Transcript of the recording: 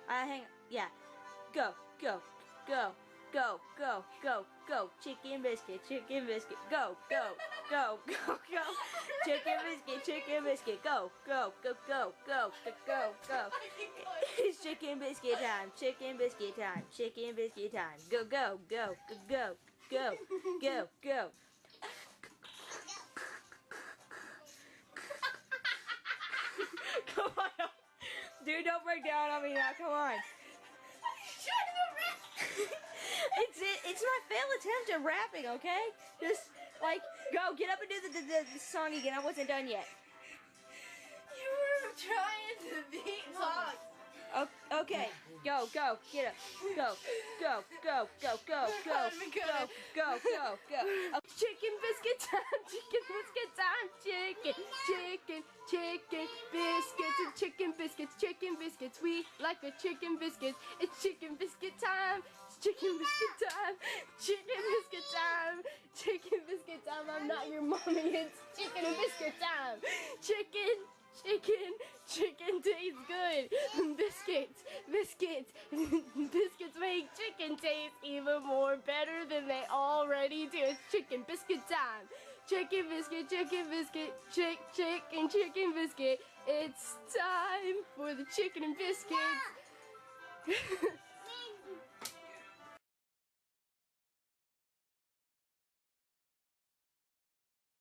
Hang on. Yeah. Go, go, go, go, go, go, go. Chicken biscuit, go, go, go, go, go. Chicken biscuit, go, go, go, go, go, go, go, go. It's chicken biscuit time, chicken biscuit time, chicken biscuit time. Go, go, go, go, go, go, go, go. Come on. Dude, don't break down on me now, come on. It's my failed attempt at rapping, okay? Just, like, go, get up and do the song again. I wasn't done yet. You were trying to beatbox. Okay, go, get up. Go, go, go, go, go, go, go, go, go, go. Chicken biscuit time, chicken biscuit time, chicken biscuits and chicken biscuits. We like the chicken biscuits. It's chicken biscuit time. It's chicken biscuit time. Chicken biscuit time. Chicken biscuit time. I'm not your mommy. It's chicken and biscuit time. Chicken tastes good. Biscuits make chicken taste even more better than they already do. It's chicken biscuit time. Chicken biscuit, chicken biscuit. It's time for the chicken and biscuits.